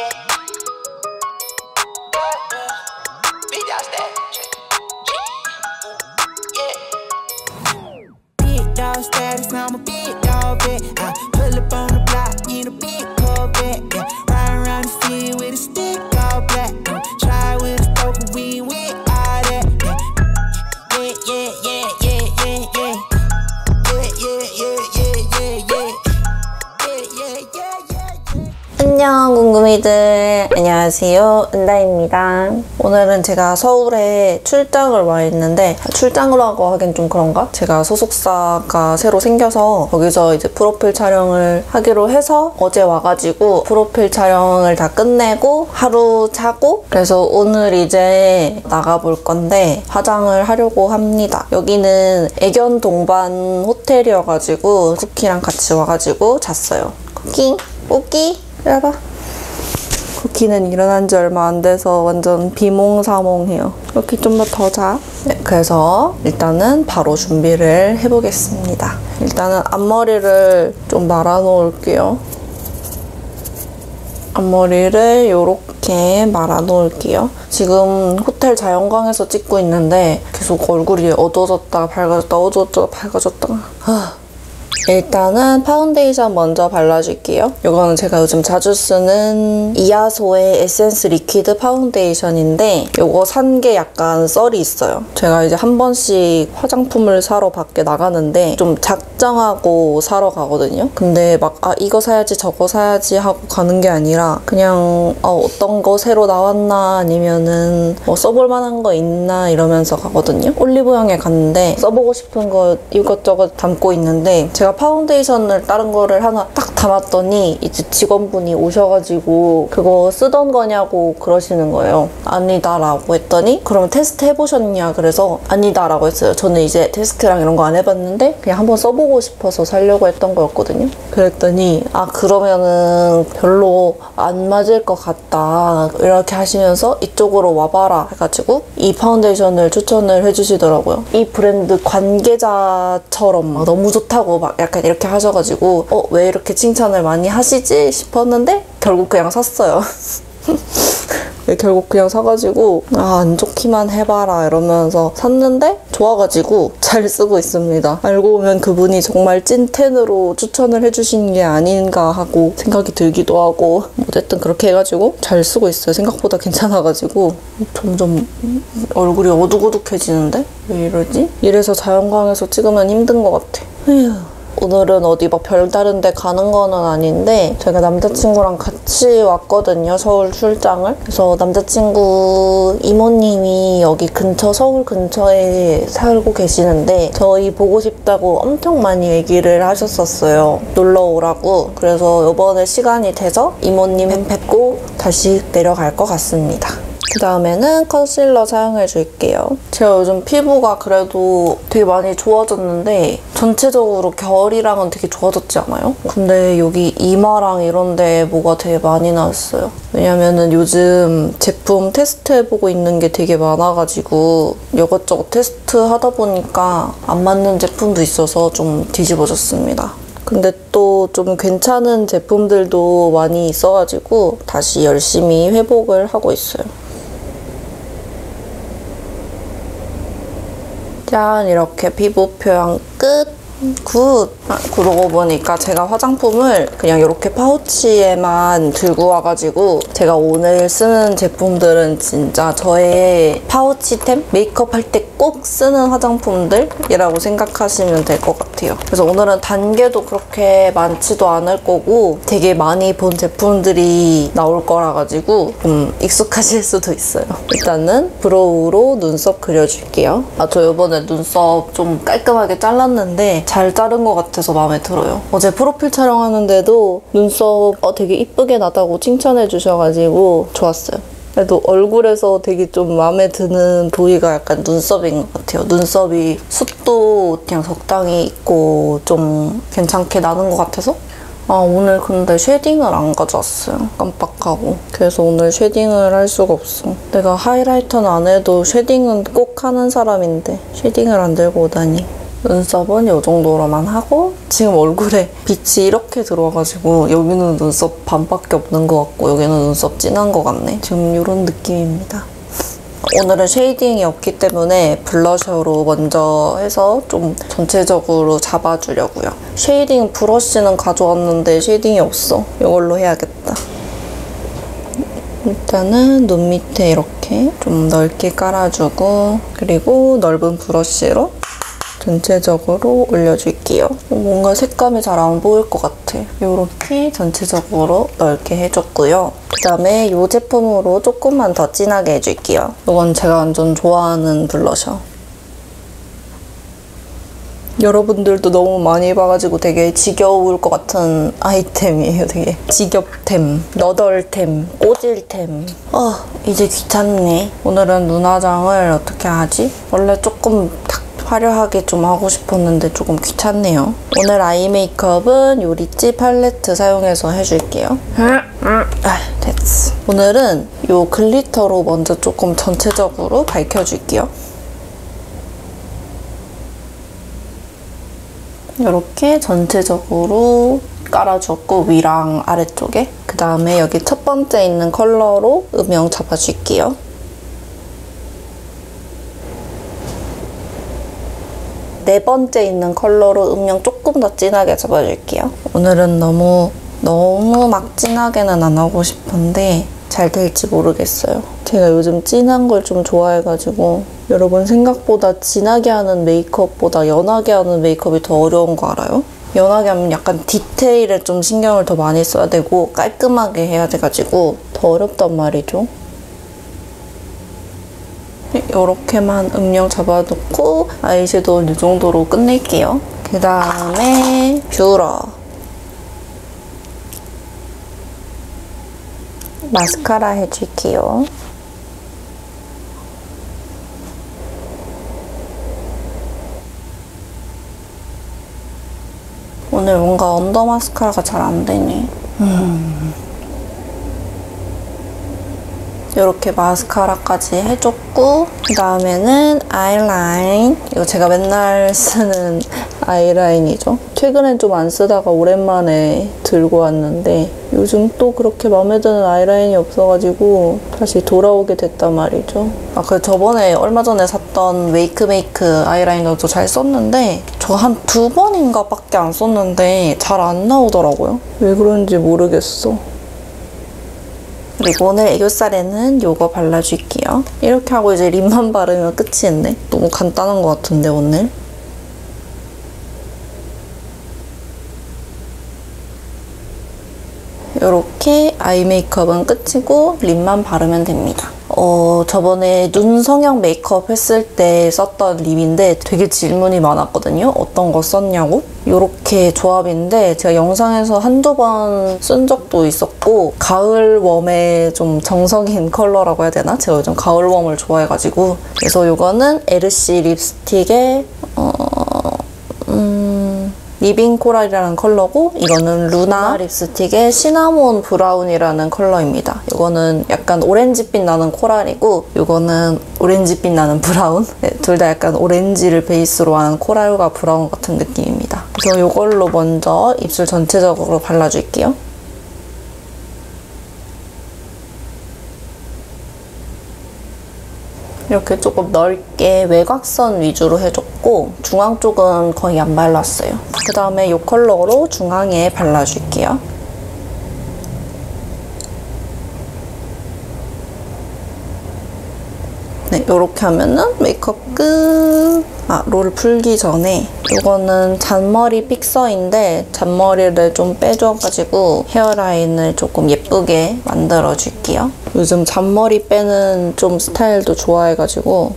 Big dog status, I'm a big dog vet. I pull up on the block in a big Corvette. Yeah. Ride around the city with a stick all black. Try with a stroke, but we with all that. Yeah, yeah, yeah, yeah, yeah, yeah. Yeah, yeah, yeah, yeah, yeah, yeah. Yeah, yeah, yeah, yeah, yeah. 안녕 궁금이들, 안녕하세요, 은다입니다. 오늘은 제가 서울에 출장을 와 있는데, 출장이라고 하긴 좀 그런가? 제가 소속사가 새로 생겨서 거기서 이제 프로필 촬영을 하기로 해서 어제 와가지고 프로필 촬영을 다 끝내고 하루 자고, 그래서 오늘 이제 나가볼 건데 화장을 하려고 합니다. 여기는 애견 동반 호텔이어가지고 쿠키랑 같이 와가지고 잤어요. 쿠키? 이리 와봐. 쿠키는 일어난 지 얼마 안 돼서 완전 비몽사몽해요. 쿠키 좀 더 자. 네, 그래서 일단은 바로 준비를 해보겠습니다. 일단은 앞머리를 좀 말아 놓을게요. 앞머리를 이렇게 말아 놓을게요. 지금 호텔 자연광에서 찍고 있는데 계속 얼굴이 어두워졌다가 밝아졌다, 어두워졌다가 밝아졌다가. 일단은 파운데이션 먼저 발라줄게요. 이거는 제가 요즘 자주 쓰는 이하소의 에센스 리퀴드 파운데이션인데 이거 산 게 약간 썰이 있어요. 제가 이제 한 번씩 화장품을 사러 밖에 나가는데 좀 작정하고 사러 가거든요. 근데 막 이거 사야지 저거 사야지 하고 가는 게 아니라 그냥 어떤 거 새로 나왔나 아니면은 뭐 써볼 만한 거 있나 이러면서 가거든요. 올리브영에 갔는데 써보고 싶은 거 이것저것 담고 있는데 제가 파운데이션을 다른 거를 하나 딱 담았더니 이제 직원분이 오셔가지고 그거 쓰던 거냐고 그러시는 거예요. 아니다라고 했더니 그러면 테스트 해보셨냐 그래서 아니다라고 했어요. 저는 이제 테스트랑 이런 거 안 해봤는데 그냥 한번 써보고 싶어서 사려고 했던 거였거든요. 그랬더니 그러면은 별로 안 맞을 것 같다 이렇게 하시면서 이쪽으로 와봐라 해가지고 이 파운데이션을 추천을 해주시더라고요. 이 브랜드 관계자처럼 막 너무 좋다고 막 약간 이렇게 하셔가지고 왜 이렇게 칭찬을 많이 하시지 싶었는데 결국 그냥 샀어요. 결국 그냥 사가지고 안 좋기만 해봐라 이러면서 샀는데 좋아가지고 잘 쓰고 있습니다. 알고 보면 그분이 정말 찐텐으로 추천을 해주신 게 아닌가 하고 생각이 들기도 하고 어쨌든 그렇게 해가지고 잘 쓰고 있어요. 생각보다 괜찮아가지고 점점 얼굴이 어둑어둑해지는데? 왜 이러지? 이래서 자연광에서 찍으면 힘든 것 같아. 에휴. 오늘은 어디 막 별다른 데 가는 거는 아닌데 제가 남자친구랑 같이 왔거든요, 서울 출장을. 그래서 남자친구 이모님이 여기 근처, 서울 근처에 살고 계시는데 저희 보고 싶다고 엄청 많이 얘기를 하셨었어요. 놀러 오라고. 그래서 이번에 시간이 돼서 이모님 뵙고 다시 내려갈 것 같습니다. 그 다음에는 컨실러 사용해줄게요. 제가 요즘 피부가 그래도 되게 많이 좋아졌는데 전체적으로 결이랑은 되게 좋아졌지 않아요? 근데 여기 이마랑 이런 데 뭐가 되게 많이 나왔어요. 왜냐면은 요즘 제품 테스트해보고 있는 게 되게 많아가지고 이것저것 테스트하다 보니까 안 맞는 제품도 있어서 좀 뒤집어졌습니다. 근데 또 좀 괜찮은 제품들도 많이 있어가지고 다시 열심히 회복을 하고 있어요. 짠! 이렇게 피부 표현 끝! 굿! 그러고 보니까 제가 화장품을 그냥 이렇게 파우치에만 들고 와가지고 제가 오늘 쓰는 제품들은 진짜 저의 파우치템? 메이크업 할 때 꼭 쓰는 화장품들이라고 생각하시면 될 것 같아요. 그래서 오늘은 단계도 그렇게 많지도 않을 거고 되게 많이 본 제품들이 나올 거라 가지고 좀 익숙하실 수도 있어요. 일단은 브로우로 눈썹 그려줄게요. 저 이번에 눈썹 좀 깔끔하게 잘랐는데 잘 자른 것 같아서 마음에 들어요. 어제 프로필 촬영하는데도 눈썹 되게 이쁘게 나다고 칭찬해 주셔가지고 좋았어요. 그래도 얼굴에서 되게 좀 마음에 드는 부위가 약간 눈썹인 것 같아요. 눈썹이 숱도 그냥 적당히 있고 좀 괜찮게 나는 것 같아서 오늘 근데 쉐딩을 안 가져왔어요. 깜빡하고. 그래서 오늘 쉐딩을 할 수가 없어. 내가 하이라이터는 안 해도 쉐딩은 꼭 하는 사람인데 쉐딩을 안 들고 오다니. 눈썹은 이 정도로만 하고 지금 얼굴에 빛이 이렇게 들어와가지고 여기는 눈썹 반밖에 없는 것 같고 여기는 눈썹 진한 것 같네. 지금 이런 느낌입니다. 오늘은 쉐이딩이 없기 때문에 블러셔로 먼저 해서 좀 전체적으로 잡아주려고요. 쉐이딩 브러쉬는 가져왔는데 쉐이딩이 없어. 이걸로 해야겠다. 일단은 눈 밑에 이렇게 좀 넓게 깔아주고 그리고 넓은 브러쉬로 전체적으로 올려줄게요. 뭔가 색감이 잘 안 보일 것 같아. 이렇게 전체적으로 넓게 해줬고요. 그다음에 이 제품으로 조금만 더 진하게 해줄게요. 이건 제가 완전 좋아하는 블러셔. 여러분들도 너무 많이 봐가지고 되게 지겨울 것 같은 아이템이에요. 되게 지겹템, 너덜템, 꼬질템. 이제 귀찮네. 오늘은 눈화장을 어떻게 하지? 원래 조금 화려하게 좀 하고 싶었는데 조금 귀찮네요. 오늘 아이 메이크업은 요 리치 팔레트 사용해서 해줄게요. 됐어. 오늘은 요 글리터로 먼저 조금 전체적으로 밝혀줄게요. 이렇게 전체적으로 깔아줬고 위랑 아래쪽에 그 다음에 여기 첫 번째 있는 컬러로 음영 잡아줄게요. 네 번째 있는 컬러로 음영 조금 더 진하게 잡아줄게요. 오늘은 너무 막 진하게는 안 하고 싶은데 잘 될지 모르겠어요. 제가 요즘 진한 걸 좀 좋아해가지고 여러분 생각보다 진하게 하는 메이크업보다 연하게 하는 메이크업이 더 어려운 거 알아요? 연하게 하면 약간 디테일에 좀 신경을 더 많이 써야 되고 깔끔하게 해야 돼가지고 더 어렵단 말이죠. 이렇게만 음영 잡아놓고 아이섀도우는 이 정도로 끝낼게요. 그 다음에 뷰러. 마스카라 해줄게요. 오늘 뭔가 언더 마스카라가 잘 안 되네. 이렇게 마스카라까지 해줬고 그 다음에는 아이라인. 이거 제가 맨날 쓰는 아이라인이죠. 최근엔 좀 안 쓰다가 오랜만에 들고 왔는데 요즘 또 그렇게 마음에 드는 아이라인이 없어가지고 다시 돌아오게 됐단 말이죠. 그 저번에 얼마 전에 샀던 웨이크메이크 아이라이너도 잘 썼는데 저 한 2번인가 밖에 안 썼는데 잘 안 나오더라고요. 왜 그런지 모르겠어. 그리고 오늘 애교살에는 이거 발라줄게요. 이렇게 하고 이제 립만 바르면 끝이겠네. 너무 간단한 것 같은데 오늘. 이렇게 아이 메이크업은 끝이고 립만 바르면 됩니다. 저번에 눈 성형 메이크업 했을 때 썼던 립인데 되게 질문이 많았거든요. 어떤 거 썼냐고? 이렇게 조합인데 제가 영상에서 한두 번 쓴 적도 있었고 가을 웜의 좀 정석인 컬러라고 해야 되나? 제가 요즘 가을 웜을 좋아해가지고 그래서 이거는 에르시 립스틱에 리빙 코랄이라는 컬러고 이거는 루나 립스틱의 시나몬 브라운이라는 컬러입니다. 이거는 약간 오렌지빛 나는 코랄이고 이거는 오렌지빛 나는 브라운. 네, 둘 다 약간 오렌지를 베이스로 한 코랄과 브라운 같은 느낌입니다. 그래서 이걸로 먼저 입술 전체적으로 발라줄게요. 이렇게 조금 넓게 외곽선 위주로 해줬고 중앙 쪽은 거의 안 발랐어요. 그 다음에 이 컬러로 중앙에 발라줄게요. 네, 이렇게 하면은 메이크업 끝! 롤 풀기 전에 이거는 잔머리 픽서인데 잔머리를 좀 빼줘가지고 헤어라인을 조금 예쁘게 만들어줄게요. 요즘 잔머리 빼는 좀 스타일도 좋아해가지고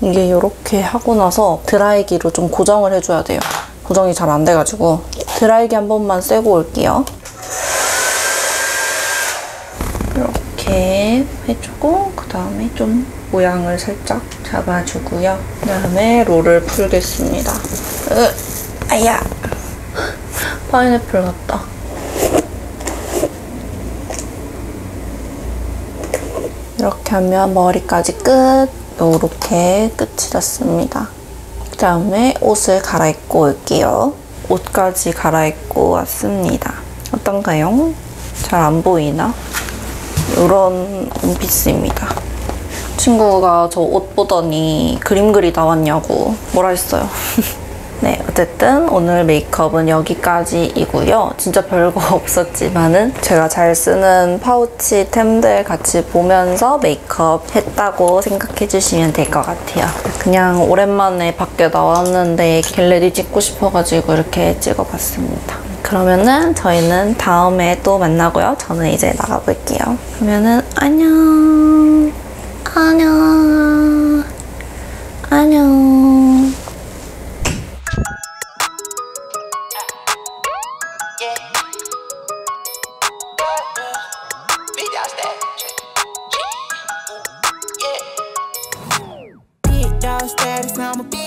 이게 이렇게 하고 나서 드라이기로 좀 고정을 해줘야 돼요. 고정이 잘 안 돼가지고 드라이기 한 번만 쐬고 올게요. 이렇게 해주고 그 다음에 좀 모양을 살짝 잡아주고요. 그 다음에 롤을 풀겠습니다. 아야! 파인애플 같다. 이렇게 하면 머리까지 끝! 요렇게 끝이 났습니다. 그 다음에 옷을 갈아입고 올게요. 옷까지 갈아입고 왔습니다. 어떤가요? 잘 안 보이나? 이런 원피스입니다. 친구가 저 옷 보더니 그림 그리다 왔냐고 뭐라 했어요. 네, 어쨌든 오늘 메이크업은 여기까지이고요. 진짜 별거 없었지만은 제가 잘 쓰는 파우치템들 같이 보면서 메이크업 했다고 생각해 주시면 될 것 같아요. 그냥 오랜만에 밖에 나왔는데 겟레디 찍고 싶어가지고 이렇게 찍어봤습니다. 그러면은 저희는 다음에 또 만나고요. 저는 이제 나가볼게요. 그러면은 안녕. 안녕. 안녕. Big dog status, I'm a big